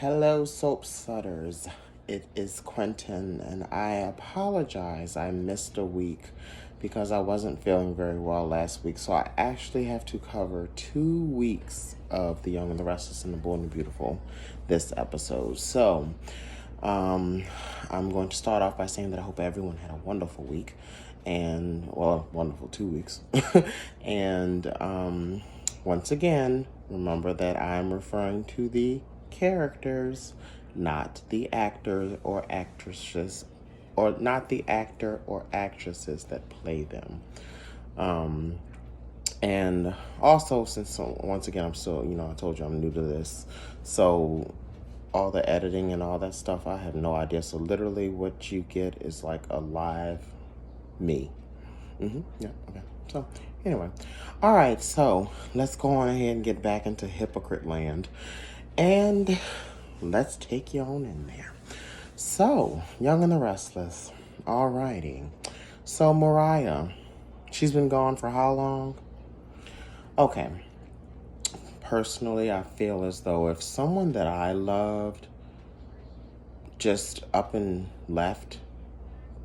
Hello, soap sutters. It is Quinton, and I apologize. I missed a week because I wasn't feeling very well last week. So I actually have to cover 2 weeks of The Young and the Restless and the Bold and the Beautiful this episode. So I'm going to start off by saying that I hope everyone had a wonderful week and, well, wonderful 2 weeks. and once again, remember that I'm referring to the characters, not the actors or actresses, or not the actor or actresses that play them. And also, since once again I'm still, I told you I'm new to this, so all the editing and all that stuff, I have no idea. So literally, what you get is like a live me. Yeah. Okay. So anyway, all right. So let's go on ahead and get back into hypocrite land. And let's take you on in there. So, Young and the Restless. Alrighty. So, Mariah, she's been gone for how long? Okay. Personally, I feel as though if someone that I loved just up and left,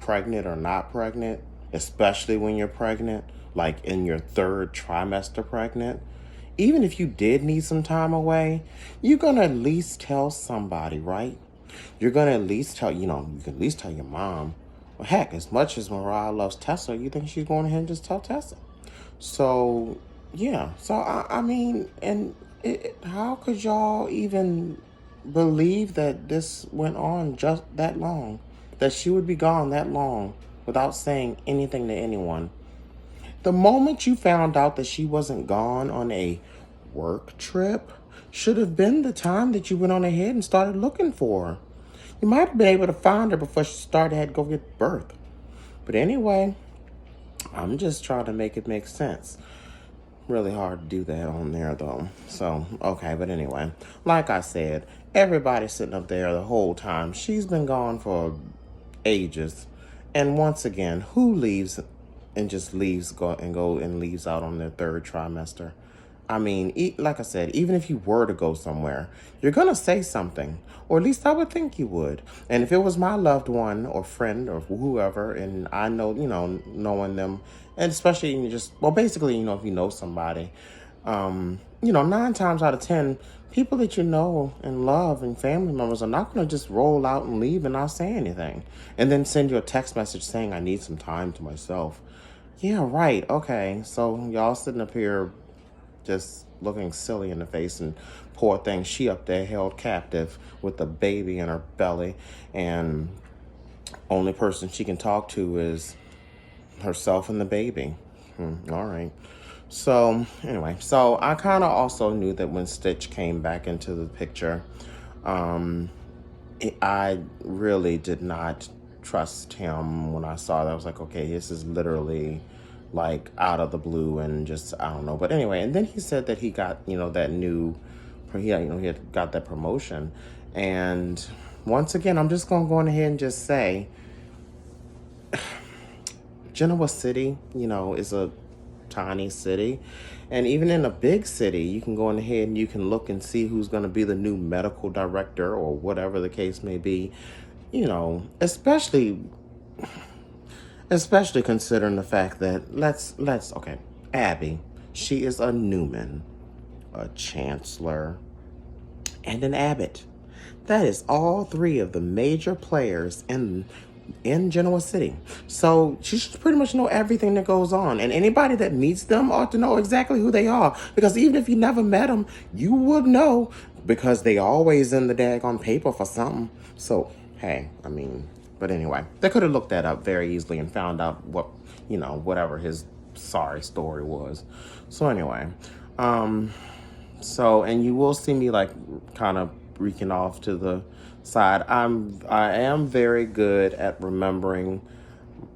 pregnant or not pregnant, especially when you're pregnant, like in your third trimester pregnant, even if you did need some time away, you're going to at least tell somebody, right? You're going to at least tell, you can at least tell your mom. Well, heck, as much as Mariah loves Tessa, you think she's going ahead and just tell Tessa. So, yeah. So, I mean, and how could y'all even believe that this went on just that long? That she would be gone that long without saying anything to anyone? The moment you found out that she wasn't gone on a work trip should have been the time that you went on ahead and started looking for her. You might have been able to find her before she had to go get birth. But anyway, I'm just trying to make it make sense. Really hard to do that on there, though. So, okay, but anyway, like I said, everybody's sitting up there the whole time. She's been gone for ages. And once again, who leaves and just leaves and leaves out on their third trimester? I mean, like I said, even if you were to go somewhere, you're going to say something, or at least I would think you would. And if it was my loved one or friend or whoever, and I know, knowing them, and especially basically, if you know somebody, 9 times out of 10, people that you know and love and family members are not going to just roll out and leave and not say anything and then send you a text message saying, I need some time to myself. Yeah, right. Okay. So y'all sitting up here just looking silly in the face, and poor thing, she up there held captive with the baby in her belly, and only person she can talk to is herself and the baby. All right. So anyway, so I kind of also knew that when Stitch came back into the picture, I really did not trust him when I saw that. I was like, okay, this is literally like out of the blue and just, I don't know. But anyway, and then he said that he got, that new, he had got that promotion. And once again, I'm just going to go on ahead and just say, Genoa City, is a tiny city. And even in a big city, you can go on ahead and you can look and see who's going to be the new medical director or whatever the case may be, especially considering the fact that okay, Abby, she is a Newman, a Chancellor, and an Abbott. That is all 3 of the major players in Genoa City. So she should pretty much know everything that goes on. And anybody that meets them ought to know exactly who they are. Because even if you never met them, you would know, because they always in the daggone paper for something. So, hey, I mean, but anyway, they could have looked that up very easily and found out what, whatever his sorry story was. So anyway, and you will see me like kind of breaking off to the side. I am very good at remembering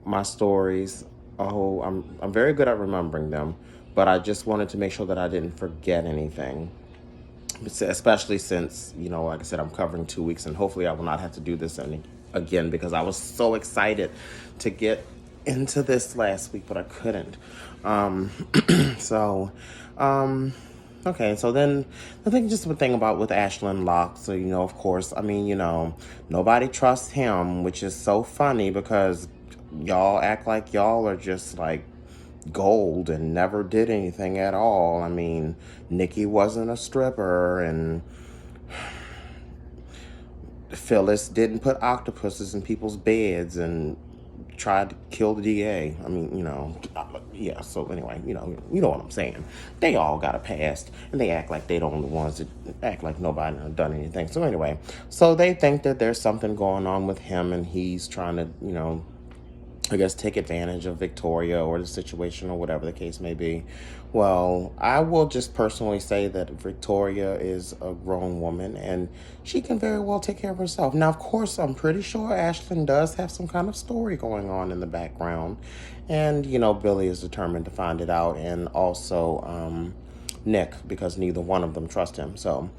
my stories. I'm very good at remembering them, but I just wanted to make sure that I didn't forget anything. Especially since, like I said, I'm covering 2 weeks, and hopefully I will not have to do this again, because I was so excited to get into this last week, but I couldn't. So, Okay, so then I think just the thing about with Ashland Locke, so, of course, I mean, nobody trusts him, which is so funny because y'all act like y'all are just like gold and never did anything at all. I mean, Nikki wasn't a stripper, and Phyllis didn't put octopuses in people's beds and tried to kill the DA. I mean, yeah, so anyway, you know what I'm saying. They all got a past, and they act like they don't the ones that act like nobody done anything. So anyway, so they think that there's something going on with him, and he's trying to, I guess, take advantage of Victoria or the situation or whatever the case may be. Well, I will just personally say that Victoria is a grown woman and she can very well take care of herself. Now, of course, I'm pretty sure Ashlyn does have some kind of story going on in the background. And, Billy is determined to find it out. And also Nick, because neither one of them trust him. So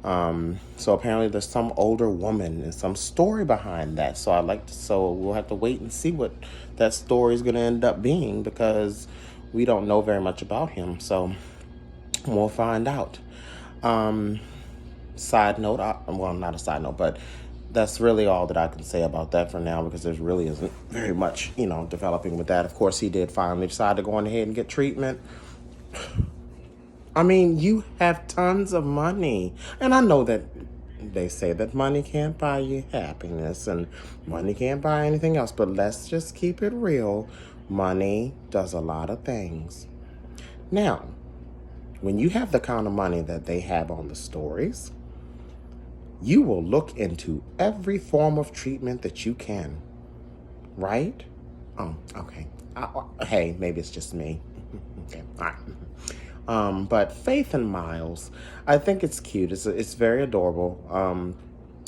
apparently there's some older woman and some story behind that. So we'll have to wait and see what that story is going to end up being, because we don't know very much about him. So we'll find out. Side note, well, not a side note, but that's really all that I can say about that for now, because there really isn't very much, developing with that. Of course, he did finally decide to go on ahead and get treatment. I mean, you have tons of money. And I know that they say that money can't buy you happiness and money can't buy anything else. But let's just keep it real. Money does a lot of things. Now, when you have the kind of money that they have on the stories, you will look into every form of treatment that you can. Right? Oh, okay. Hey, maybe it's just me. Okay, all right. But Faith and Miles, I think it's cute. It's very adorable.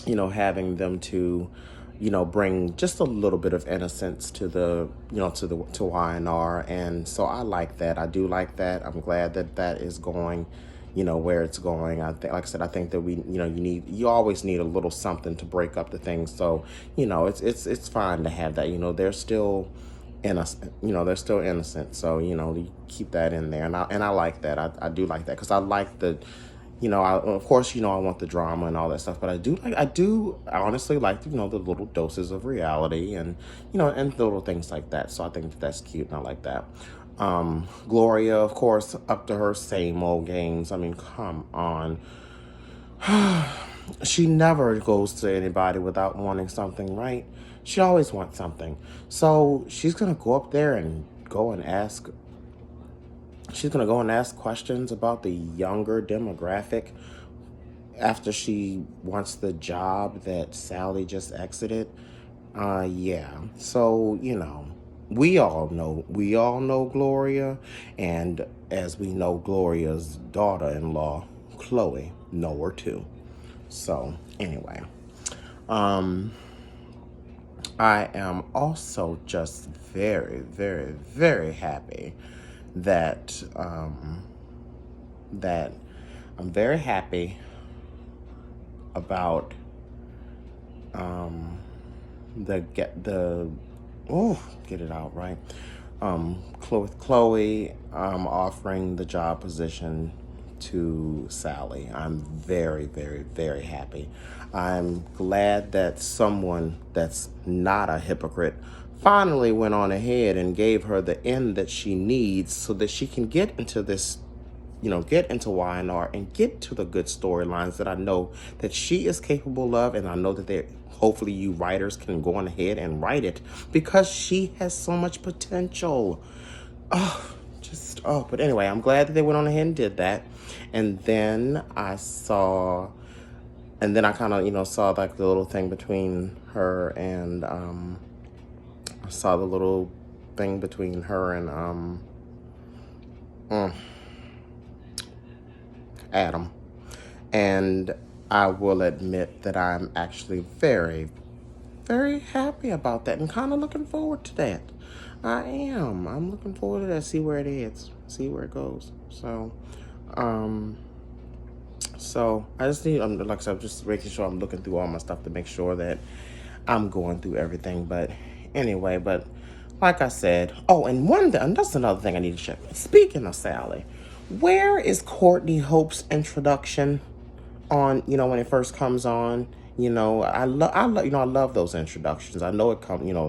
Having them to, bring just a little bit of innocence to the, to Y&R, and so I like that. I do like that. I'm glad that is going, where it's going. I think, like I said, I think that you always need a little something to break up the things. So, it's fine to have that. They're still innocent. They're still innocent. So, you keep that in there. And I like that. I do like that, because I like the, of course, I want the drama and all that stuff, but I do honestly like, the little doses of reality and, and little things like that. So I think that's cute, and I like that. Gloria, of course, up to her same old games. I mean, come on. She never goes to anybody without wanting something, right? She always wants something. So she's going to go up there and she's going to go and ask questions about the younger demographic after she wants the job that Sally just exited. Yeah. So, we all know Gloria, and as we know, Gloria's daughter-in-law, Chloe, know her too. So, anyway, I am also just very, very, very happy that that I'm very happy about get it out right. Chloe offering the job position to Sally. I'm very, very, very happy. I'm glad that someone that's not a hypocrite finally went on ahead and gave her the end that she needs so that she can get into this, get into Y&R and get to the good storylines that I know that she is capable of, and I know that hopefully you writers can go on ahead and write it, because she has so much potential. But anyway, I'm glad that they went on ahead and did that. And then I kind of, saw like the little thing between her and, I saw the little thing between her and, Adam. And I will admit that I'm actually very, very happy about that and kind of looking forward to that. I am. I'm looking forward to that. See where it is. See where it goes. So I just need, like I said, I'm just making sure I'm looking through all my stuff to make sure that I'm going through everything. But anyway, like I said, and that's another thing I need to check. Speaking of Sally, Where is Courtney Hope's introduction on, when it first comes on? I love those introductions. I know it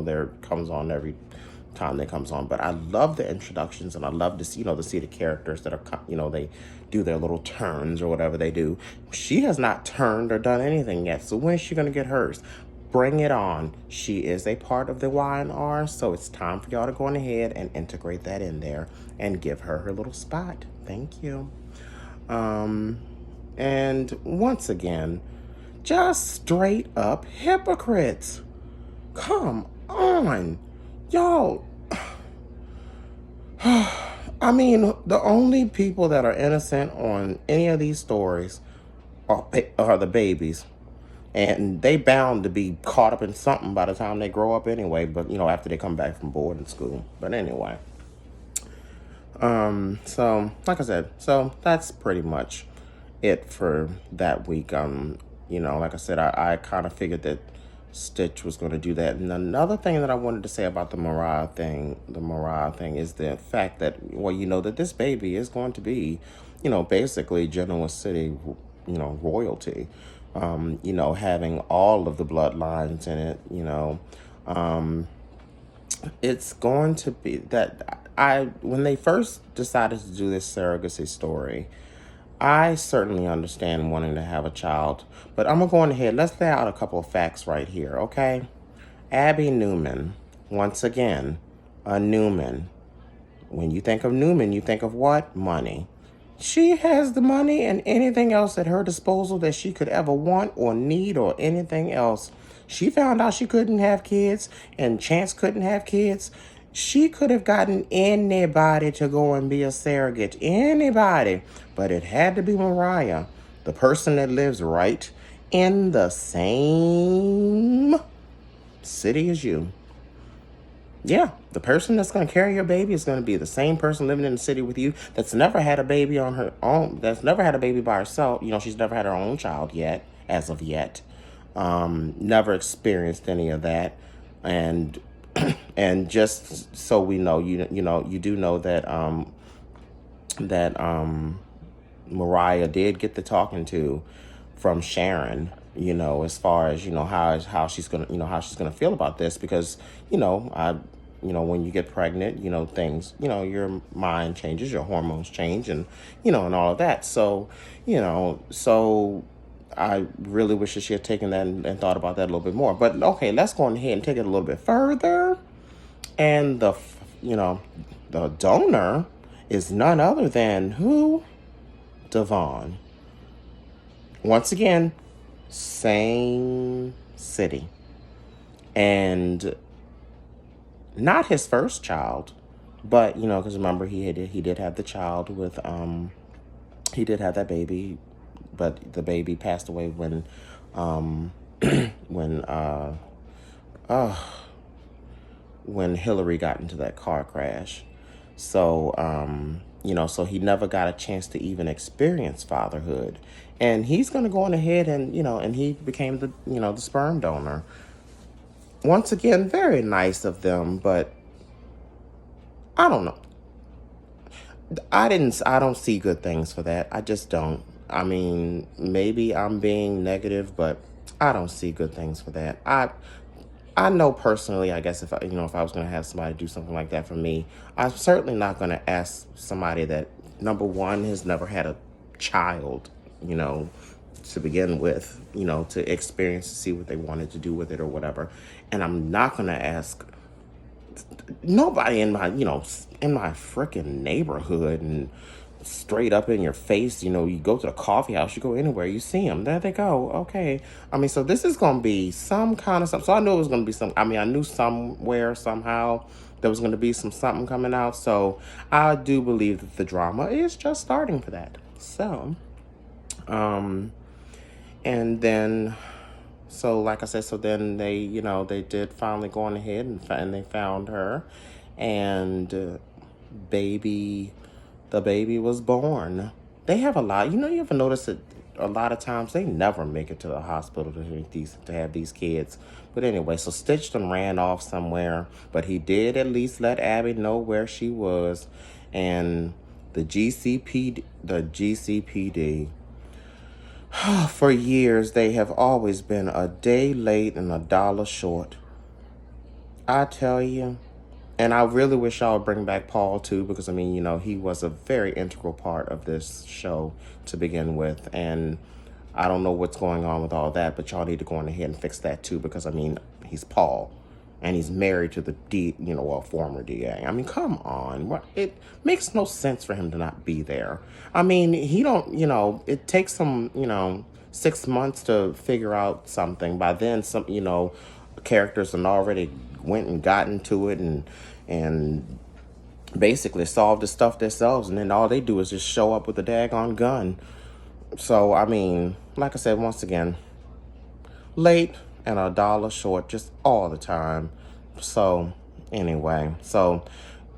there comes on every time that comes on, but I love the introductions, and I love to see, to see the characters that are, they do their little turns or whatever they do. She has not turned or done anything yet, so when is she going to get hers? Bring it on. She is a part of the Y&R, so it's time for y'all to go on ahead and integrate that in there and give her her little spot. Thank you. And once again, just straight up hypocrites. Come on. Y'all. I mean, the only people that are innocent on any of these stories are the babies. And they bound to be caught up in something by the time they grow up anyway, but, after they come back from boarding school. But anyway. So, like I said, so that's pretty much it for that week. Like I said, I kind of figured that Stitch was going to do that. And another thing that I wanted to say about the Mariah thing is the fact that, that this baby is going to be, basically Genoa City, royalty. Having all of the bloodlines in it, it's going to be that when they first decided to do this surrogacy story, I certainly understand wanting to have a child, but I'm going to go on ahead. Let's lay out a couple of facts right here, okay? Abby Newman, once again, a Newman. When you think of Newman, you think of what? Money. She has the money and anything else at her disposal that she could ever want or need or anything else. She found out she couldn't have kids and Chance couldn't have kids. She could have gotten anybody to go and be a surrogate. Anybody. But it had to be Mariah, the person that lives right in the same city as you. Yeah, the person that's going to carry your baby is going to be the same person living in the city with you that's never had a baby on her own, that's never had a baby by herself. She's never had her own child yet, as of yet. Never experienced any of that. And and just so we know, you do know that Mariah did get the talking to from Sharon, as far as, how she's gonna feel about this, because, when you get pregnant, things, your mind changes, your hormones change, and, and all of that. So, so I really wish that she had taken that and thought about that a little bit more. But okay, let's go ahead and take it a little bit further. And the donor is none other than who? Devon. Once again, same city. And not his first child, but, because remember, he did have the child with, he did have that baby, but the baby passed away when Hillary got into that car crash. So, so he never got a chance to even experience fatherhood. And he's going to go on ahead and, and he became the sperm donor. Once again, very nice of them, but I don't know. I don't see good things for that. I just don't. I mean, maybe I'm being negative, but I don't see good things for that. I know personally, I guess if I was going to have somebody do something like that for me, I'm certainly not going to ask somebody that, number one, has never had a child, to begin with, to experience, to see what they wanted to do with it or whatever. And I'm not going to ask nobody in my freaking neighborhood and straight up in your face, you go to the coffee house, you go anywhere, you see them, there they go, okay. I mean, so this is going to be some kind of something. So I knew it was going to be I knew somewhere, somehow, there was going to be something coming out. So I do believe that the drama is just starting for that. So, and then, so like I said, so then they, they did finally go on ahead and they found her, and the baby was born. They have a lot, you ever notice that a lot of times they never make it to the hospital to have these kids. But anyway, so Stitch them ran off somewhere, but he did at least let Abby know where she was, and the GCPD, for years, they have always been a day late and a dollar short. I tell you. And I really wish y'all would bring back Paul too, because I mean, he was a very integral part of this show to begin with. And I don't know what's going on with all that, but y'all need to go on ahead and fix that too, because I mean, he's Paul and he's married to the former DA. I mean, come on. It makes no sense for him to not be there. I mean, he don't, it takes him, 6 months to figure out something. By then, some, characters have already went and got into it and basically solved the stuff themselves, and then all they do is just show up with a daggone gun. So, I mean, like I said, once again, late and a dollar short just all the time. So, anyway,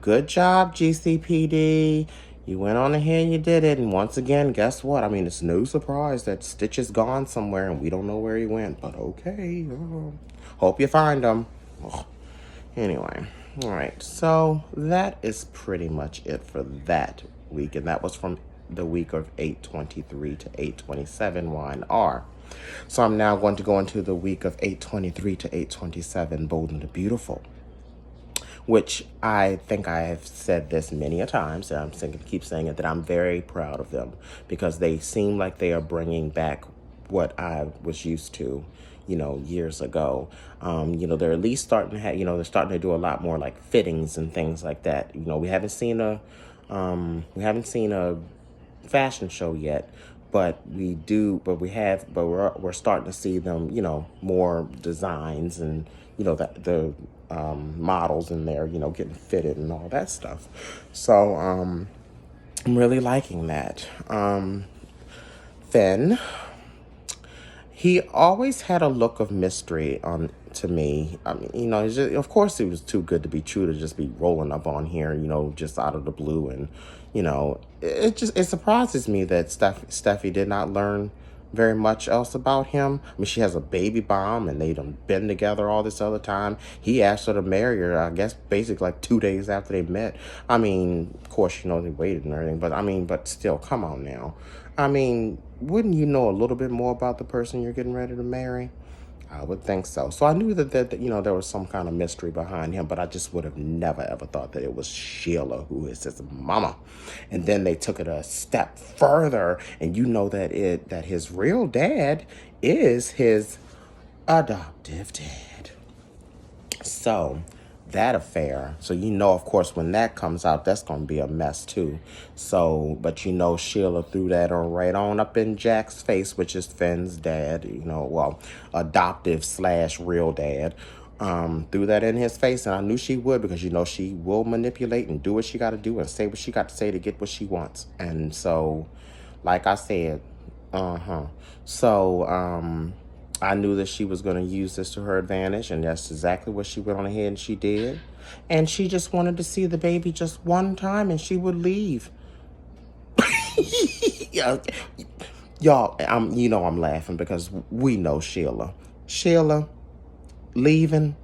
good job, GCPD. You went on ahead and you did it. And once again, guess what? I mean, it's no surprise that Stitch is gone somewhere and we don't know where he went. But okay. Hope you find him. Anyway. All right. So that is pretty much it for that week. And that was from the week of 8/23 to 8/27 YNR. So I'm now going to go into the week of 8/23 to 8/27 Bold and the Beautiful, which I think I have said this many a times, and keep saying it, that I'm very proud of them because they seem like they are bringing back what I was used to, years ago. They're at least starting to have, they're starting to do a lot more like fittings and things like that. We haven't seen a fashion show yet, but we're starting to see them, more designs and, the models in there, getting fitted and all that stuff. So, I'm really liking that. Then he always had a look of mystery to me. I mean, of course it was too good to be true to just be rolling up on here, just out of the blue. And, it surprises me that Steffi did not learn very much else about him. I mean, she has a baby bomb and they done been together all this other time. He asked her to marry her, I guess, basically like 2 days after they met. I mean, of course, they waited and everything, but still, come on now. I mean, wouldn't you know a little bit more about the person you're getting ready to marry? I would think so. So I knew that there was some kind of mystery behind him, but I just would have never, ever thought that it was Sheila who is his mama. And then they took it a step further, and that his real dad is his adoptive dad. So that affair. So, of course, when that comes out, that's going to be a mess too. So, but Sheila threw that right on up in Jack's face, which is Finn's dad, adoptive / real dad. Threw that in his face, and I knew she would because, she will manipulate and do what she got to do and say what she got to say to get what she wants. And so, like I said, So, I knew that she was going to use this to her advantage, and that's exactly what she went on ahead and she did. And she just wanted to see the baby just one time, and she would leave. Y'all, I'm laughing because we know Sheila. Sheila leaving.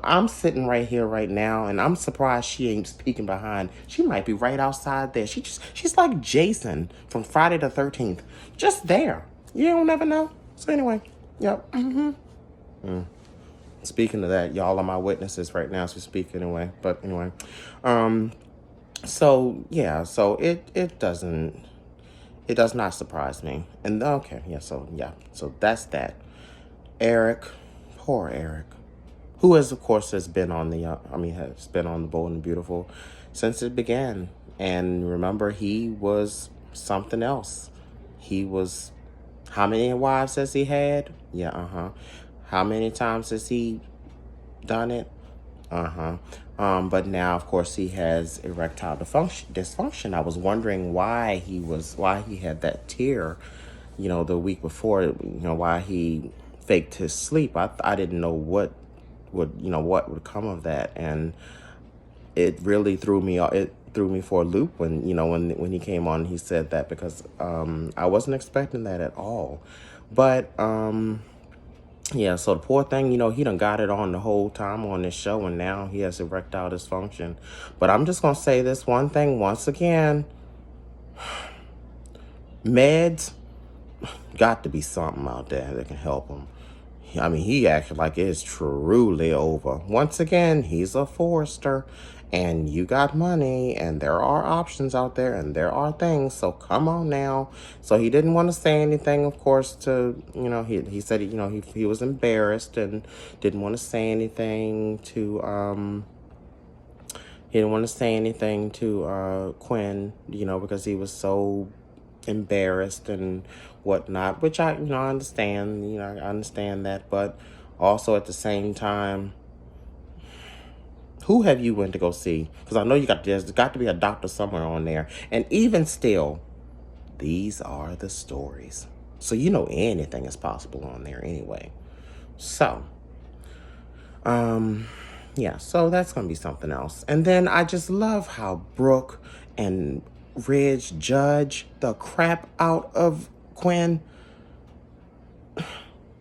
I'm sitting right here right now, and I'm surprised she ain't peeking behind. She might be right outside there. She's like Jason from Friday the 13th, just there. You don't never know. So anyway, yep. Speaking of that, y'all are my witnesses right now, so speak anyway. But anyway, so it does not surprise me. And okay, so that's that. Eric, poor Eric, who has been on the Bold and Beautiful since it began. And remember, he was something else. He was. How many wives has he had? Yeah, How many times has he done it? But now, of course, he has erectile dysfunction. I was wondering why he had that tear, the week before, why he faked his sleep. I didn't know what would come of that. And it really threw me for a loop when he came on. He said that because I wasn't expecting that at all. But Yeah, so the poor thing, he done got it on the whole time on this show, and now he has erectile dysfunction. But I'm just going to say this one thing once again. Meds, got to be something out there that can help him. I mean, he acted like it's truly over. Once again, he's a Forester, and you got money, and there are options out there, and there are things, so come on now. So he didn't want to say anything, of course, he said, he was embarrassed and didn't want to say anything to, he didn't want to say anything to Quinn, because he was so embarrassed and whatnot, which I understand, I understand that, but also at the same time, who have you went to go see? Because I know there's got to be a doctor somewhere on there, and even still, these are the stories, so anything is possible on there anyway. So, yeah, so that's gonna be something else. And then I just love how Brooke and Ridge judge the crap out of Quinn.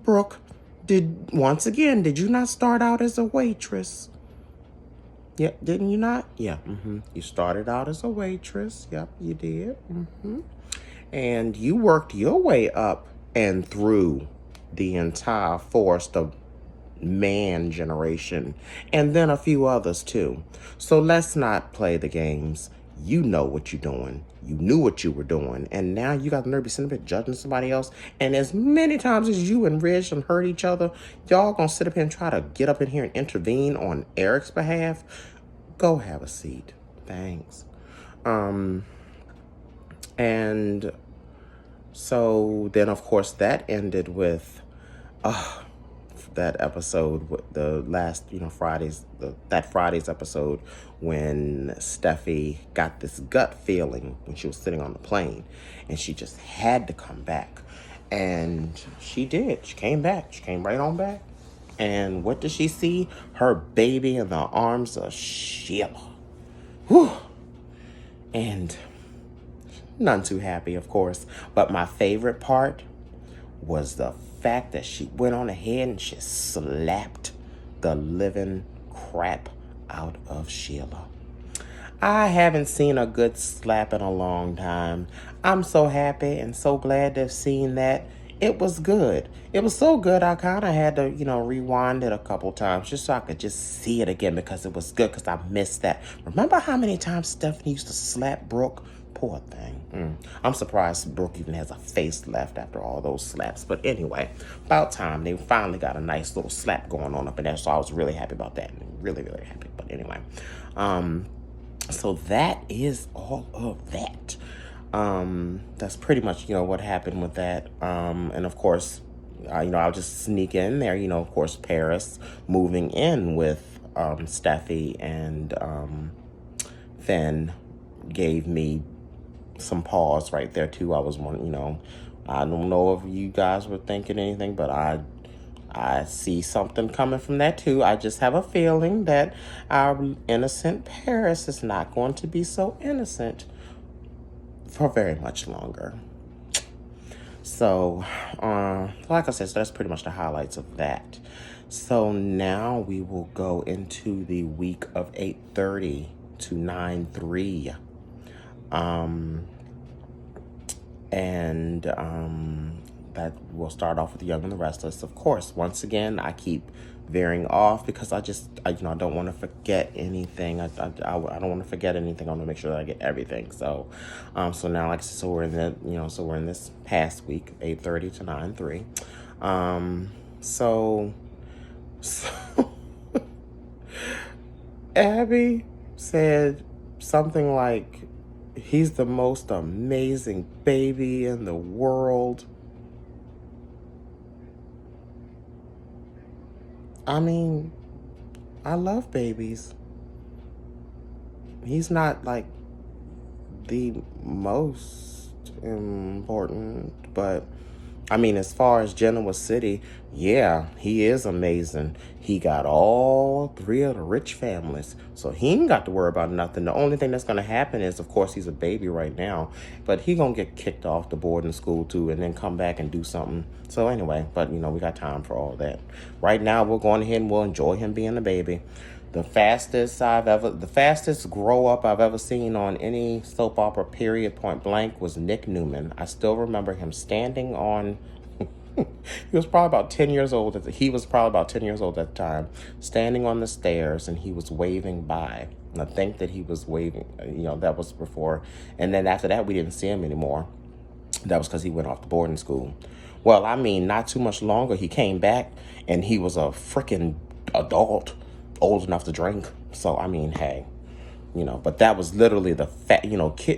Brooke, did you not start out as a waitress? Yeah, didn't you not? Yeah, You started out as a waitress. Yep, you did. And you worked your way up and through the entire Forrester man generation, and then a few others too. So let's not play the games. You know what you're doing. You knew what you were doing, and now you got the nerve to be sitting up here judging somebody else. And as many times as you and Rich and hurt each other, y'all gonna sit up here and try to get up in here and intervene on Eric's behalf. Go have a seat. Thanks. And so then, of course, that ended with that episode, the last, that Friday's episode, when Steffi got this gut feeling when she was sitting on the plane, and she just had to come back. And she did. She came back. She came right on back. And what did she see? Her baby in the arms of Sheila. Whew. And none too happy, of course. But my favorite part was the fact that she went on ahead and she slapped the living crap out of Sheila. I haven't seen a good slap in a long time. I'm so happy and so glad to have seen that. It was good. It was so good I kind of had to, rewind it a couple times just so I could just see it again, because it was good, because I missed that. Remember how many times Stephanie used to slap Brooke? Poor thing. I'm surprised Brooke even has a face left after all those slaps. But anyway, about time. They finally got a nice little slap going on up in there. So I was really happy about that. Really, really happy. But anyway, so that is all of that. That's pretty much, what happened with that. And of course, I'll just sneak in there, of course, Paris moving in with Steffi and Finn gave me some pause right there too. I was I don't know if you guys were thinking anything, but I see something coming from that too. I just have a feeling that our innocent Paris is not going to be so innocent for very much longer. So, like I said, so that's pretty much the highlights of that. So now we will go into the week of 8:30 to 9/3. That will start off with Young and the Restless. Of course, once again, I keep veering off because I don't want to forget anything. I don't want to forget anything. I want to make sure that I get everything. So, so now, like I said, so we're in this past week, 8:30 to 9/3. So Abby said something like, he's the most amazing baby in the world. I mean, I love babies. He's not like the most important, but I mean, as far as Genoa City, yeah, he is amazing. He got all three of the rich families. So he ain't got to worry about nothing. The only thing that's going to happen is, of course, he's a baby right now. But he going to get kicked off the boarding school, too, and then come back and do something. So anyway, but, we got time for all that. Right now, we're going ahead and we'll enjoy him being a baby. The fastest grow up I've ever seen on any soap opera, period, point blank, was Nick Newman. I still remember him standing on. He was probably about 10 years old. He was probably about 10 years old at the time, standing on the stairs, and he was waving by. And I think that he was waving. That was before. And then after that, we didn't see him anymore. That was because he went off to boarding school. Well, I mean, not too much longer. He came back, and he was a freaking adult, old enough to drink. So, I mean, hey, but that was literally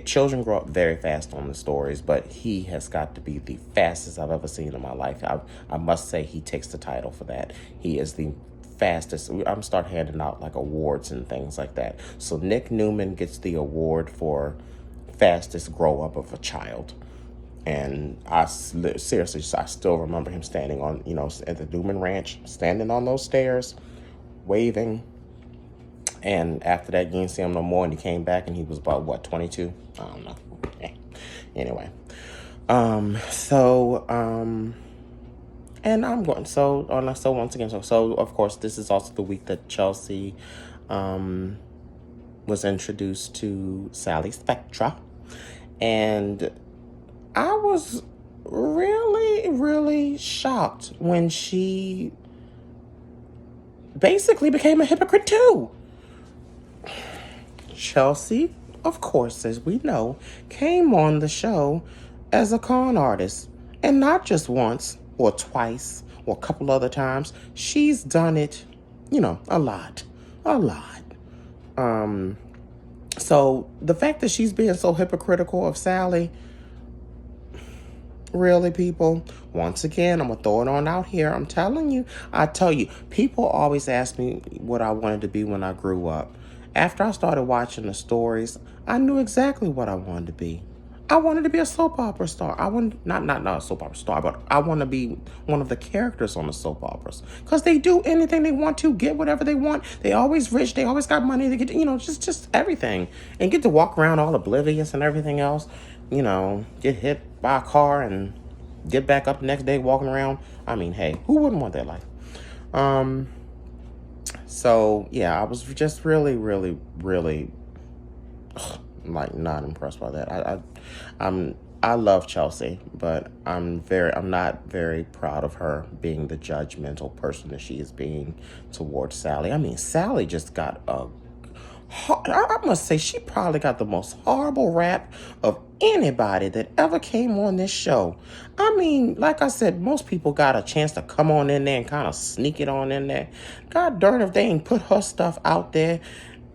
children grow up very fast on the stories, but he has got to be the fastest I've ever seen in my life. I must say he takes the title for that. He is the fastest. I'm start handing out like awards and things like that. So Nick Newman gets the award for fastest grow up of a child. And I still remember him standing on, at the Newman Ranch, standing on those stairs, waving. And after that, you didn't see him no more. And he came back and he was about, 22? I don't know. Anyway. And I'm going, so once again, so of course, this is also the week that Chelsea, was introduced to Sally Spectra. And I was really, really shocked when she basically became a hypocrite too. Chelsea, of course, as we know, came on the show as a con artist. And not just once or twice or a couple other times. She's done it, a lot. So the fact that she's being so hypocritical of Sally, really, people? Once again, I'm going to throw it on out here. I'm telling you. I tell you, people always ask me what I wanted to be when I grew up. After I started watching the stories, I knew exactly what I wanted to be. I wanted to be a soap opera star. I wanted, not a soap opera star, but I want to be one of the characters on the soap operas. Because they do anything they want to, get whatever they want. They always rich. They always got money. They get, just everything. And get to walk around all oblivious and everything else. Get hit by a car and get back up the next day walking around. I mean, hey, who wouldn't want that life? So, yeah, I was just really, really, really, not impressed by that. I love Chelsea, but I'm not very proud of her being the judgmental person that she is being towards Sally. I mean, Sally just got I must say, she probably got the most horrible rap of anybody that ever came on this show. I mean, like I said, most people got a chance to come on in there and kind of sneak it on in there. God darn if they ain't put her stuff out there.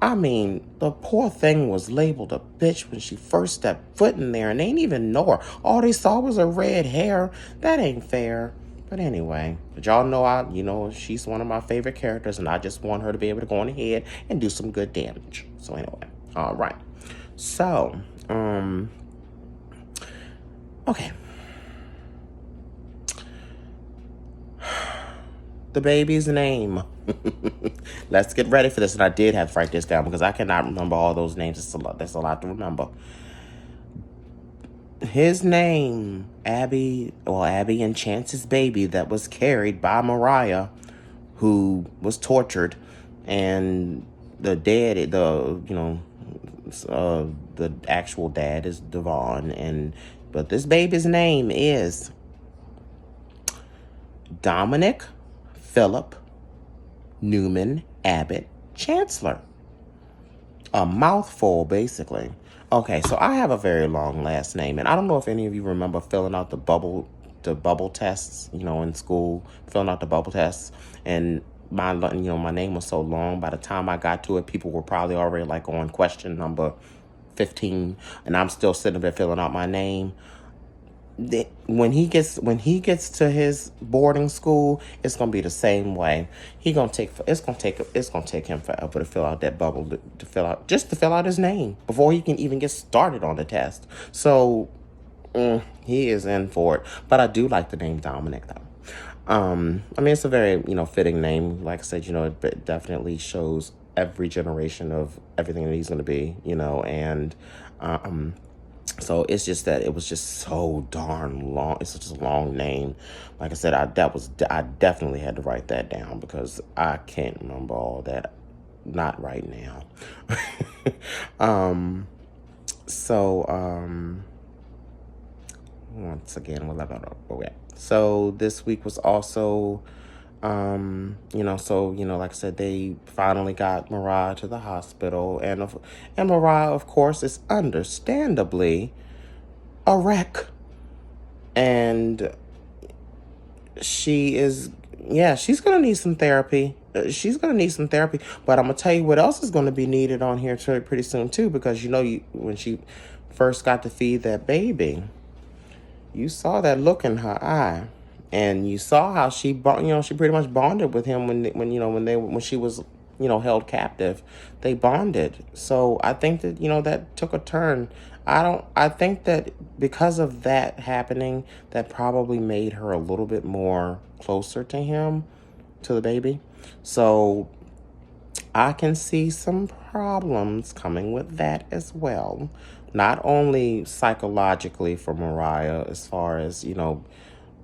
I mean, the poor thing was labeled a bitch when she first stepped foot in there, and they didn't even know her. All they saw was her red hair. That ain't fair. But anyway, but y'all know she's one of my favorite characters, and I just want her to be able to go on ahead and do some good damage. So anyway, all right. So, okay. The baby's name. Let's get ready for this. And I did have to write this down because I cannot remember all those names. It's a lot. That's a lot to remember. His name, Abby and Chance's baby that was carried by Mariah, who was tortured, and the actual dad is Devon, but this baby's name is Dominic Philip Newman Abbott Chancellor. A mouthful, basically. Okay, so I have a very long last name, and I don't know if any of you remember filling out the bubble tests, in school, filling out the bubble tests, and my name was so long. By the time I got to it, people were probably already like on question number 15, and I'm still sitting there filling out my name. When he gets to his boarding school, it's gonna be the same way. It's gonna take him forever to fill out that bubble, to fill out his name before he can even get started on the test. So He is in for it. But I do like the name Dominic, though. I mean, it's a very, fitting name. Like I said, it definitely shows every generation of everything that he's going to be, and so it's just that it was just so darn long. It's such a long name. Like I said, I definitely had to write that down because I can't remember all that. Not right now. um, so, once again, so this week was also, like I said, they finally got Mariah to the hospital, and Mariah, of course, is understandably a wreck, and she's gonna need some therapy. She's gonna need some therapy, but I'm gonna tell you what else is gonna be needed on here pretty soon too, because when she first got to feed that baby, you saw that look in her eye, and you saw how she pretty much bonded with him when she was held captive. They bonded. So I think that that took a turn. I think that because of that happening, that probably made her a little bit more closer to him, to the baby. So I can see some problems coming with that as well. Not only psychologically for Mariah as far as,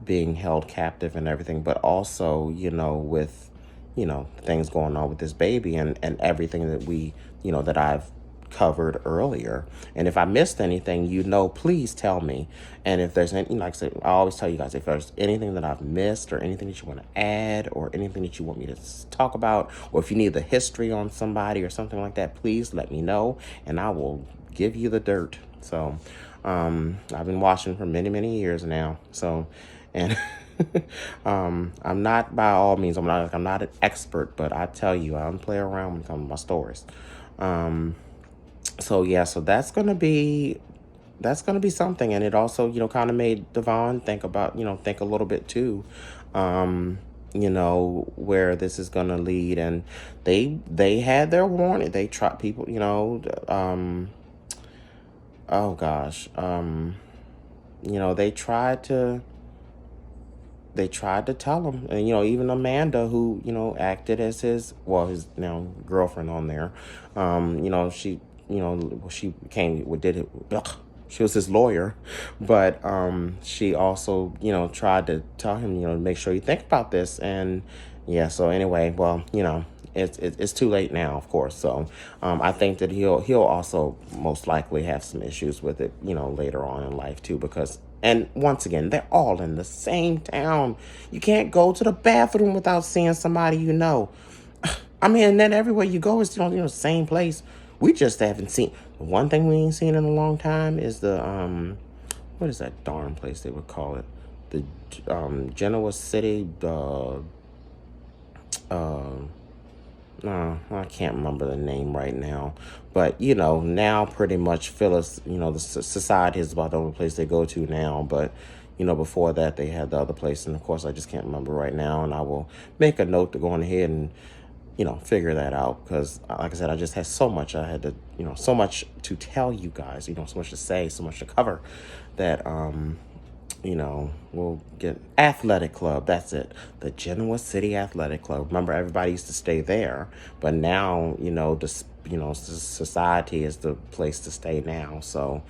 being held captive and everything, but also, with, things going on with this baby and everything that that I've covered earlier. And if I missed anything, please tell me. And if there's any, like I said, I always tell you guys, if there's anything that I've missed or anything that you want to add or anything that you want me to talk about, or if you need the history on somebody or something like that, please let me know and I will give you the dirt. So, I've been watching for many, many years now. So, and I'm not, by all means, I'm not an expert, but I tell you, I don't play around when it comes to my stories. So that's gonna be something, and it also kind of made Devon think a little bit too, where this is gonna lead, and they had their warning. They tried people, oh gosh, they tried to tell him, and even Amanda, who acted as his now girlfriend on there, she came did it. Ugh, she was his lawyer, but she also tried to tell him make sure you think about this, and so anyway, well it's too late now, of course. So I think that he'll also most likely have some issues with it later on in life too, because. And once again, they're all in the same town. You can't go to the bathroom without seeing somebody I mean, and then everywhere you go is the same place. We just haven't seen. The one thing we ain't seen in a long time is the what is that darn place they would call it? The Genoa City. No, I can't remember the name right now. But, now pretty much Phyllis, the society is about the only place they go to now. But, before that, they had the other place. And, of course, I just can't remember right now. And I will make a note to go on ahead and, figure that out. Because, like I said, I just had so much. I had to, so much to tell you guys, so much to say, so much to cover that, we'll get Athletic Club. That's it. The Genoa City Athletic Club. Remember, everybody used to stay there, but now, society is the place to stay now. So,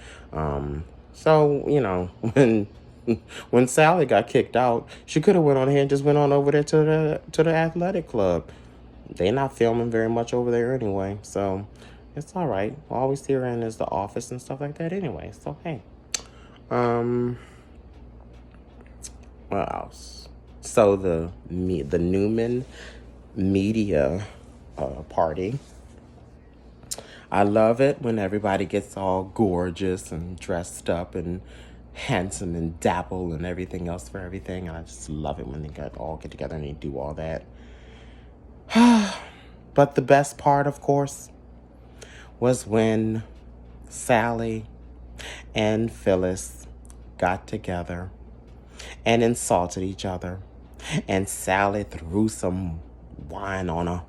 when Sally got kicked out, she could have went on ahead and just went on over there to the Athletic Club. They're not filming very much over there anyway, so it's all right. All we see around is the office and stuff like that anyway. So hey, what else? So the Newman Media party. I love it when everybody gets all gorgeous and dressed up and handsome and dapple and everything else for everything. I just love it when they get together and they do all that. But the best part, of course, was when Sally and Phyllis got together and insulted each other, and Sally threw some wine on her,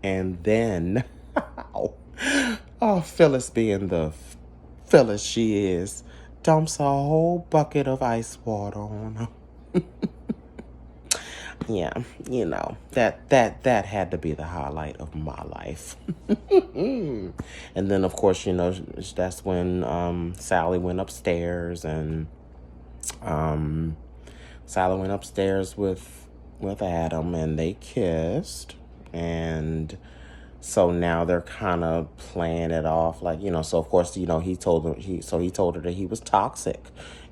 and then Phyllis, being the Phyllis she is, dumps a whole bucket of ice water on her. Yeah, that had to be the highlight of my life. And then, of course, that's when Sally went upstairs, and um, Sally went upstairs with Adam, and they kissed, and so now they're kind of playing it off like, so of course, he told her that he was toxic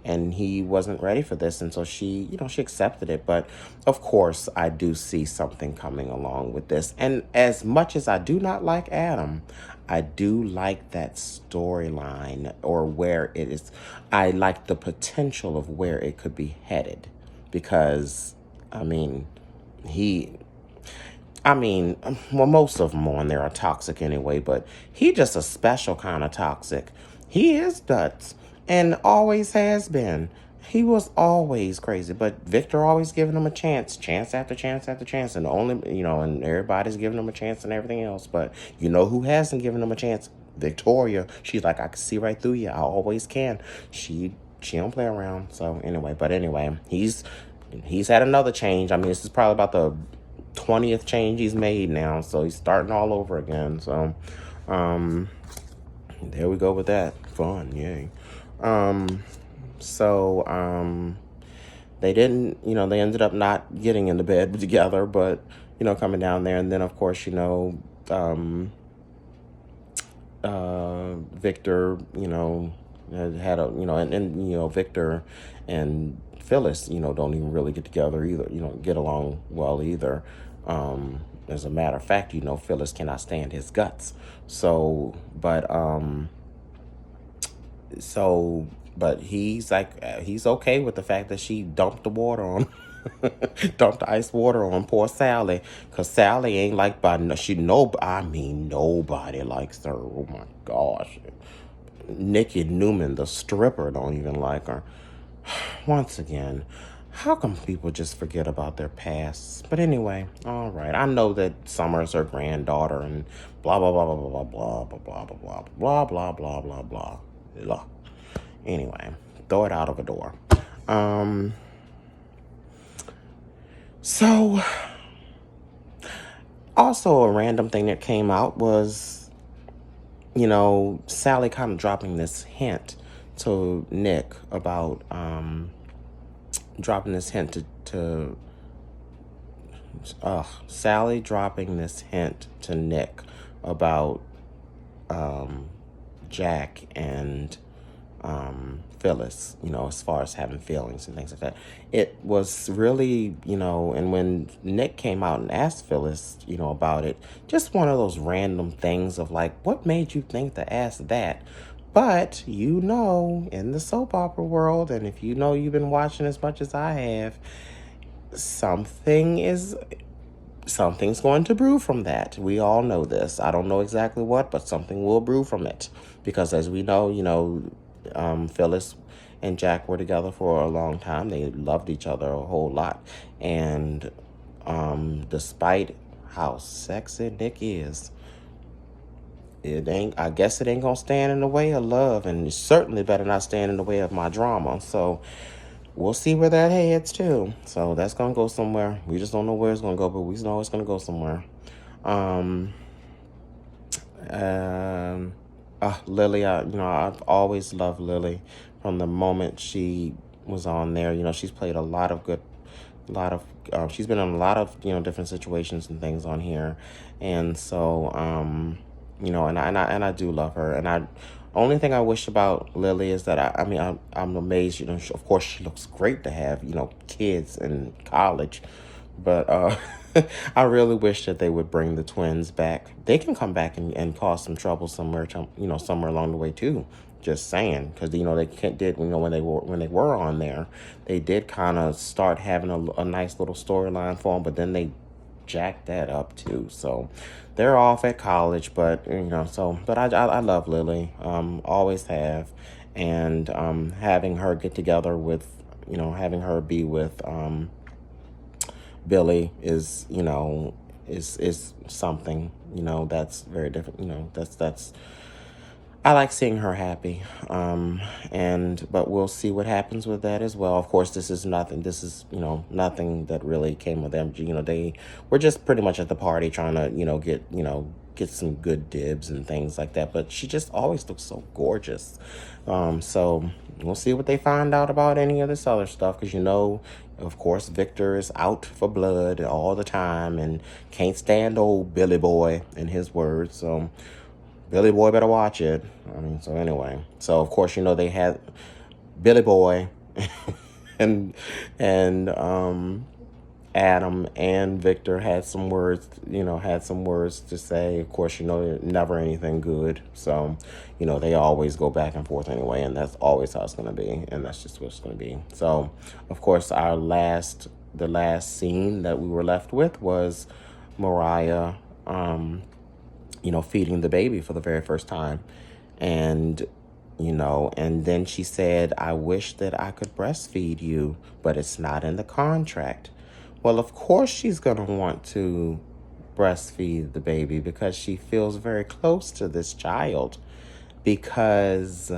and he wasn't ready for this. And so she accepted it. But of course, I do see something coming along with this. And as much as I do not like Adam, I do like that storyline, or where it is. I like the potential of where it could be headed, because, I mean, he well, most of them on there are toxic anyway, but he just a special kind of toxic. He is nuts and always has been. He was always crazy, but Victor always giving him a chance after chance after chance, and and everybody's giving him a chance and everything else. But who hasn't given him a chance? Victoria. She's like, I can see right through you. I always can. She don't play around. So anyway, he's had another change. I mean, this is probably about the 20th change he's made now, so he's starting all over again. So there we go with that. Fun, yay. They didn't, they ended up not getting into bed together, but coming down there. And then of course, Victor, had Victor and Phyllis, don't even really get together either, get along well either. As a matter of fact, Phyllis cannot stand his guts. But he's like, he's okay with the fact that she dumped the water on, dumped the ice water on poor Sally, because Sally ain't liked by, nobody likes her. Oh my gosh. Nikki Newman, the stripper, don't even like her. Once again, how come people just forget about their pasts? But anyway, all right. I know that Summer's her granddaughter and blah, blah, blah, blah, blah, blah, blah, blah, blah, blah, blah, blah, blah, blah, blah, blah. Anyway, throw it out of a door. So, also a random thing that came out was, Sally kind of dropping this hint to Nick about, Sally dropping this hint to Nick about Jack and Phyllis, as far as having feelings and things like that. It was really, and when Nick came out and asked Phyllis, about it, just one of those random things of like, what made you think to ask that? But, in the soap opera world, and if you've been watching as much as I have, something's going to brew from that. We all know this. I don't know exactly what, but something will brew from it. Because as we know, Phyllis and Jack were together for a long time. They loved each other a whole lot. And despite how sexy Nick is, I guess it ain't gonna stand in the way of love, and it certainly better not stand in the way of my drama. So we'll see where that heads to. So that's gonna go somewhere. We just don't know where it's gonna go, but we know it's gonna go somewhere. Lily, I've always loved Lily from the moment she was on there. She's played she's been in a lot of, different situations and things on here. And so, and I do love her. And only thing I wish about Lily is that I'm amazed, of course she looks great to have, kids in college, but, I really wish that they would bring the twins back. They can come back and cause some trouble somewhere, somewhere along the way too. Just saying, because they did. When they were on there, they did kind of start having a nice little storyline for them, but then they jacked that up too. So they're off at college, but but I love Lily, always have, and having her get together with, having her be with Billy is is something, that's very different. That's I like seeing her happy. But we'll see what happens with that as well. Of course, this is nothing. This is, nothing that really came with them. They were just pretty much at the party trying to, get some good dibs and things like that. But she just always looks so gorgeous. So we'll see what they find out about any of this other stuff. Because, of course, Victor is out for blood all the time and can't stand old Billy Boy, in his words. So Billy Boy better watch it. So anyway. So, of course, they had Billy Boy and Adam and Victor had some words to say. Of course, never anything good. So, they always go back and forth anyway, and that's always how it's going to be, and that's just what it's going to be. So, of course, the last scene that we were left with was Mariah, feeding the baby for the very first time. And then she said, "I wish that I could breastfeed you, but it's not in the contract." Well, of course she's going to want to breastfeed the baby because she feels very close to this child. Because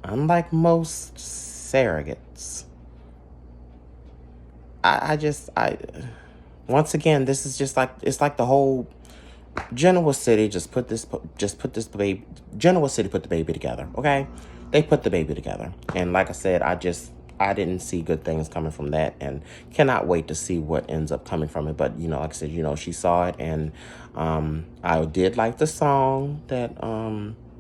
unlike most surrogates, once again, this is it's like the whole Genoa City put the baby together, okay? They put the baby together. And like I said, I didn't see good things coming from that and cannot wait to see what ends up coming from it. But, like I said, she saw it, and I did like the song that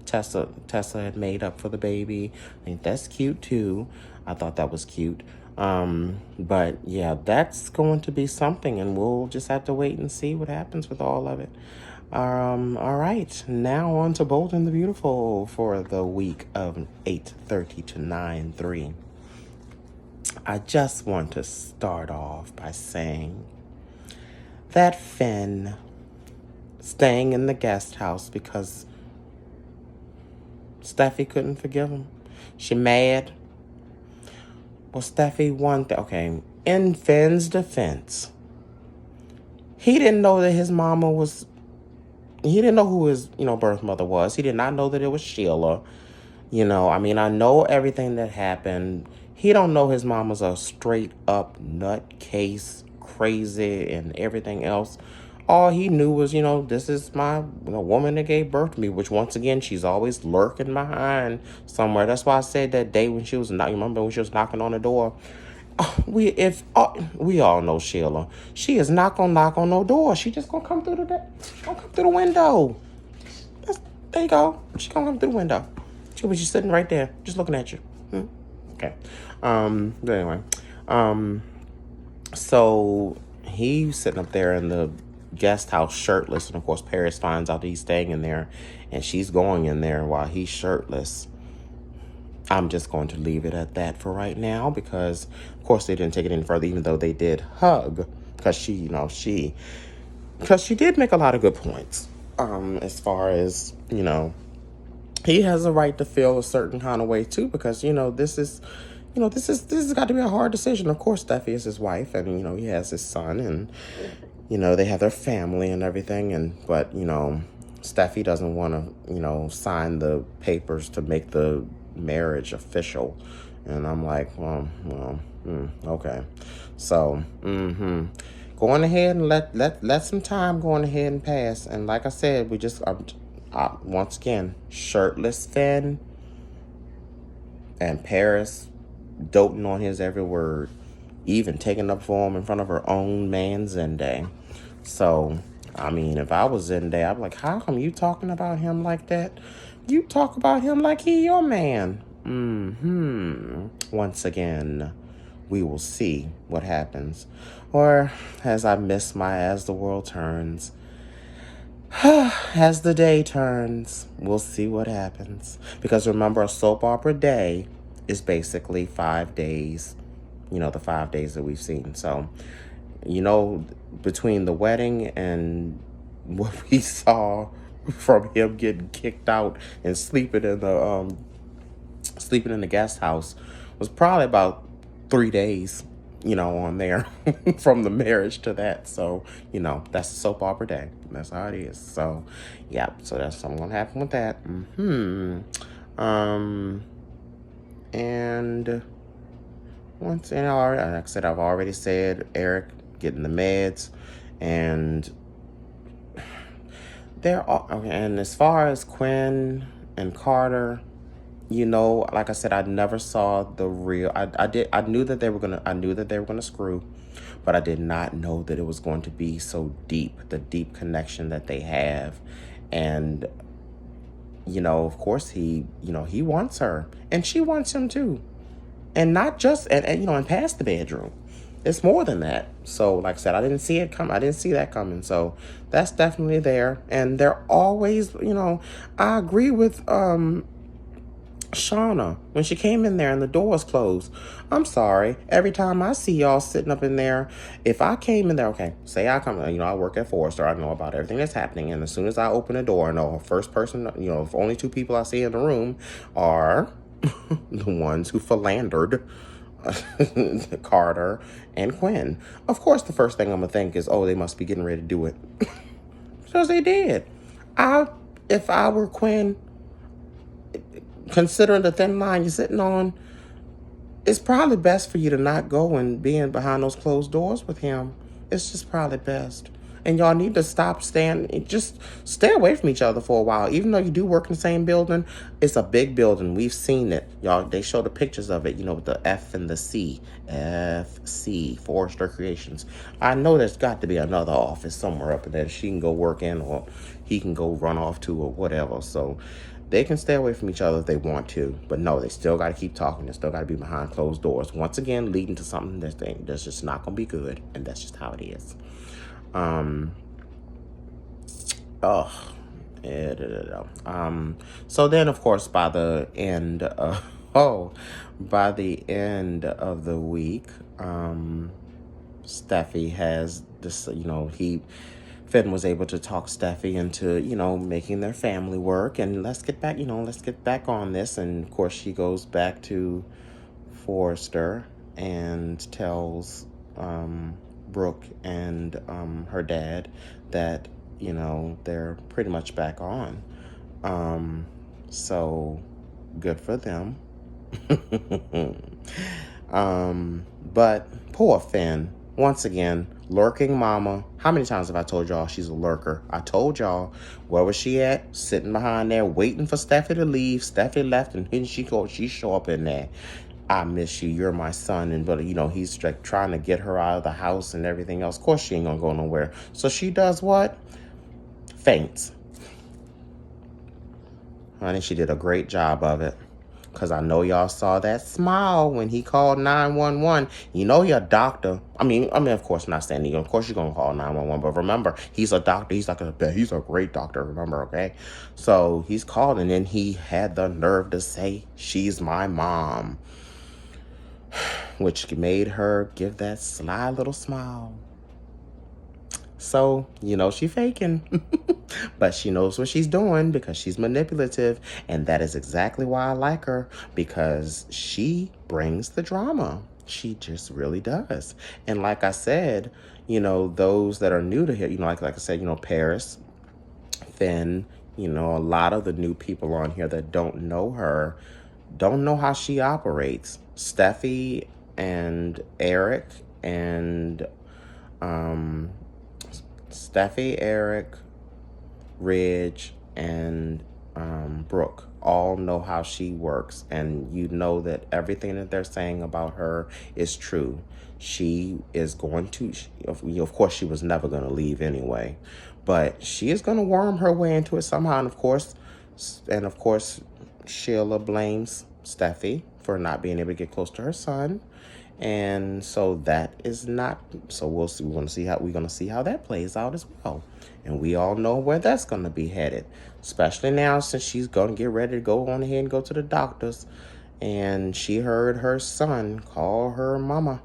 Tessa had made up for the baby. I think that's cute too. I thought that was cute. But yeah, that's going to be something, and we'll just have to wait and see what happens with all of it. All right, now on to Bold and the Beautiful for the week of 8/30 to 9/3. I just want to start off by saying that Finn staying in the guest house because Steffi couldn't forgive him. She mad. Well, Steffi, okay, in Finn's defense, he didn't know that his mama was, he didn't know who his, birth mother was. He did not know that it was Sheila. I know everything that happened. He don't know his mama's a straight up nutcase, crazy, and everything else. All he knew was, this is my woman that gave birth to me, which once again, she's always lurking behind somewhere. That's why I said that day when she was remember when she was knocking on the door? We all know Sheila. She is not gonna knock on no door. She just gonna come through the window. There you go. She gonna come through the window. She was just sitting right there, just looking at you. Okay. But anyway, so he's sitting up there in the guest house shirtless, and of course Paris finds out that he's staying in there, and she's going in there while he's shirtless. I'm just going to leave it at that for right now because, of course, they didn't take it any further, even though they did hug, because she did make a lot of good points. As far as he has a right to feel a certain kind of way too, because this has got to be a hard decision. Of course, Steffi is his wife, and he has his son, and they have their family and everything, but Steffi doesn't want to sign the papers to make the marriage official. And I'm like, okay. So going ahead and let some time going ahead and pass. And like I said, we just once again, shirtless Finn and Paris doting on his every word, even taking up for him in front of her own man Zende. So if I was Zende, I'd be like, how come you talking about him like that? You talk about him like he your man. Once again, we will see what happens. Or, as I miss my As the World Turns, as the day turns, we'll see what happens. Because remember, a soap opera day is basically 5 days. The 5 days that we've seen. So, between the wedding and what we saw from him getting kicked out and sleeping in the guest house was probably about 3 days. on there from the marriage to that. So, that's a soap opera day. That's how it is. So, yeah. So that's something gonna happen with that. And once like I said, I've already said Eric getting the meds, and they're all okay. And as far as Quinn and Carter, like I said, I never saw the real. I knew that they were gonna screw, but I did not know that it was going to be so deep. The deep connection that they have, and of course he wants her, and she wants him too, and not just and past the bedroom. It's more than that. So, like I said, I didn't see it come. I didn't see that coming. So that's definitely there, and they're always, I agree with Shauna, when she came in there and the door was closed. I'm sorry. Every time I see y'all sitting up in there, if I came in there, okay, say I come, I work at Forrester, I know about everything that's happening. And as soon as I open the door, I know first person, if only two people I see in the room are the ones who philandered Carter and Quinn. Of course, the first thing I'm going to think is, oh, they must be getting ready to do it. Because they did. If I were Quinn, considering the thin line you're sitting on, it's probably best for you to not go and be in behind those closed doors with him. It's just probably best. And y'all need to just stay away from each other for a while. Even though you do work in the same building, it's a big building. We've seen it. Y'all, they show the pictures of it, with the F and the C. FC, Forrester Creations. I know there's got to be another office somewhere up there she can go work in, or he can go run off to, or whatever. So they can stay away from each other if they want to. But no, they still got to keep talking. They still got to be behind closed doors. Once again, leading to something that's just not going to be good. And that's just how it is. So then, of course, by the end of the week, Steffi has this, Finn was able to talk Steffi into, making their family work, and let's get back on this. And of course, she goes back to Forrester and tells Brooke and her dad that they're pretty much back on. So good for them. But poor Finn, once again, lurking mama. How many times have I told y'all she's a lurker? I told y'all, where was she at? Sitting behind there waiting for Steffi to leave. Steffi left, and then she show up in there. I miss you. You're my son. But he's like trying to get her out of the house and everything else. Of course, she ain't gonna go nowhere. So she does what? Faints. Honey, she did a great job of it. Because I know y'all saw that smile when he called 911. You're a doctor. I mean, of course, not saying of course you're going to call 911. But remember, he's a doctor. He's a great doctor, remember, okay? So he's called, and then he had the nerve to say, she's my mom. Which made her give that sly little smile. So, she faking. But she knows what she's doing because she's manipulative. And that is exactly why I like her, because she brings the drama. She just really does. And like I said, those that are new to here, like I said, Paris, Finn, a lot of the new people on here that don't know her, don't know how she operates. Steffi and Eric and Eric, Ridge, and Brooke all know how she works, and that everything that they're saying about her is true. She is going to, of course, she was never going to leave anyway, but she is going to worm her way into it somehow. And of course, Sheila blames Steffi for not being able to get close to her son. And so that is not, so we'll see, we're going to see how that plays out as well. And we all know where that's going to be headed, especially now since she's going to get ready to go on ahead and go to the doctors. And she heard her son call her mama,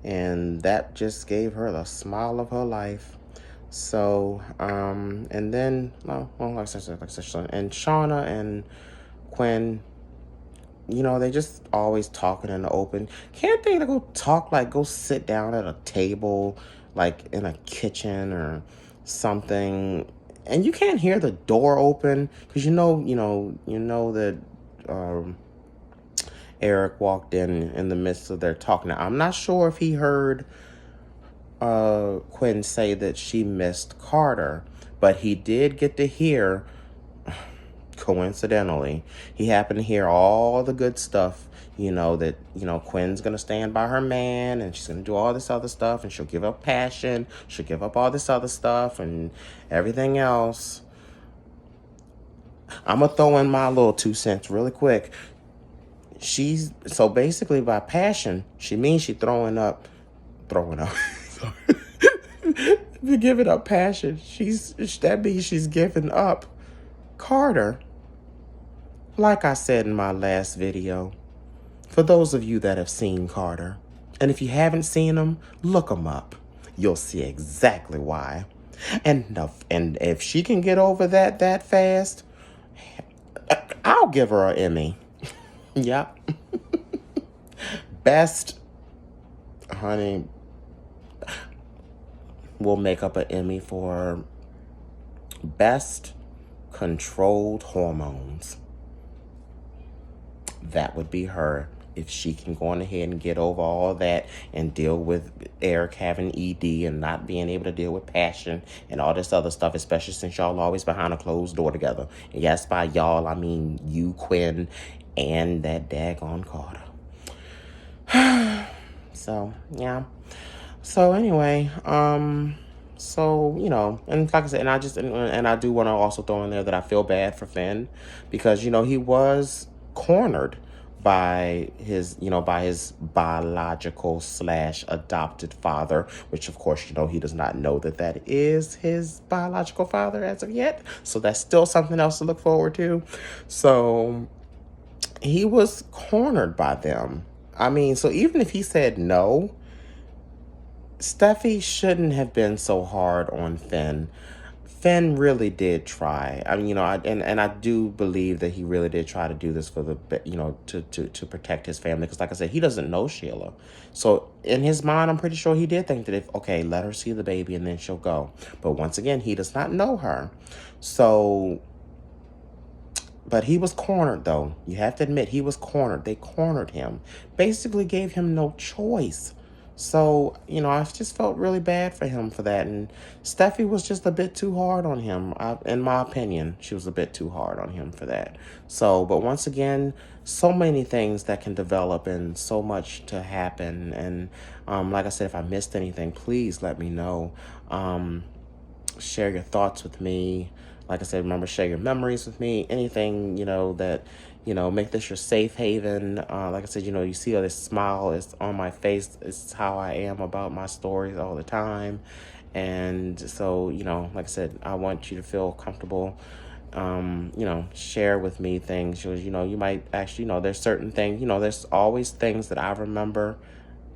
and that just gave her the smile of her life. So, and then, like I said, and Shauna and Quinn they just always talking in the open. Can't they go talk, like go sit down at a table, like in a kitchen or something, and you can't hear the door open because that um, Eric walked in the midst of their talking. Now, I'm not sure if he heard Quinn say that she missed Carter, but he did get to hear. Coincidentally, he happened to hear all the good stuff, that, Quinn's going to stand by her man and she's going to do all this other stuff and she'll give up passion. She'll give up all this other stuff and everything else. I'm going to throw in my little 2 cents really quick. So basically by passion, she means she throwing up. You're giving up passion. That means she's giving up Carter. Like I said in my last video, for those of you that have seen Carter, and if you haven't seen him, look him up. You'll see exactly why. And if she can get over that fast, I'll give her an Emmy. Yep. Best, honey, we'll make up an Emmy for best controlled hormones. That would be her. If she can go on ahead and get over all that and deal with Eric having ED and not being able to deal with passion and all this other stuff, especially since y'all always behind a closed door together. And yes, by y'all, I mean you, Quinn, and that daggone Carter. So, yeah. So, anyway, and like I said, and I do want to also throw in there that I feel bad for Finn because, he was cornered by his biological / adopted father, which of course, he does not know that is his biological father as of yet. So that's still something else to look forward to. So he was cornered by them. I mean, so even if he said no, Steffi shouldn't have been so hard on Finn. Finn really did try. I mean, I do believe that he really did try to do this for to protect his family. Because like I said, he doesn't know Sheila. So in his mind, I'm pretty sure he did think that let her see the baby and then she'll go. But once again, he does not know her. So, but he was cornered though. You have to admit, he was cornered. They cornered him. Basically gave him no choice. So, I just felt really bad for him for that. And Steffi was just a bit too hard on him. In my opinion, she was a bit too hard on him for that. So, but once again, so many things that can develop and so much to happen. And like I said, if I missed anything, please let me know. Share your thoughts with me. Like I said, remember, share your memories with me. Anything, that... make this your safe haven. Like I said, you see all this smile is on my face. It's how I am about my stories all the time. And so, like I said, I want you to feel comfortable. Share with me things. You might actually, there's certain things, there's always things that I remember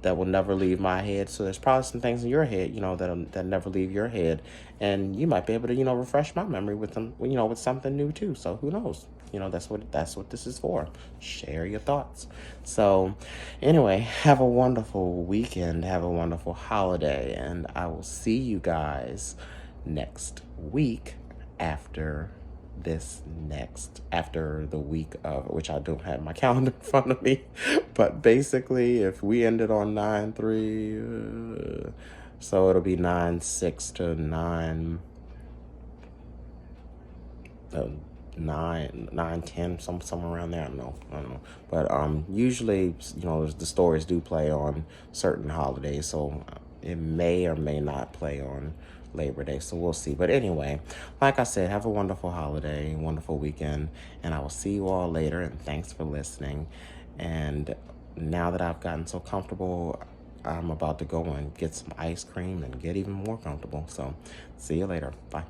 that will never leave my head. So there's probably some things in your head, that never leave your head. And you might be able to, refresh my memory with them, with something new too. So who knows? That's what this is for. Share your thoughts. So anyway, have a wonderful weekend. Have a wonderful holiday. And I will see you guys next week after the week of, which I don't have my calendar in front of me, but basically if we ended on 9/3, so it'll be 9/6 to 9/10, somewhere around there. I don't know. But usually, the stories do play on certain holidays, so it may or may not play on Labor Day, so we'll see. But anyway, like I said, have a wonderful holiday, wonderful weekend, and I will see you all later, and thanks for listening. And now that I've gotten so comfortable, I'm about to go and get some ice cream and get even more comfortable. So see you later. Bye.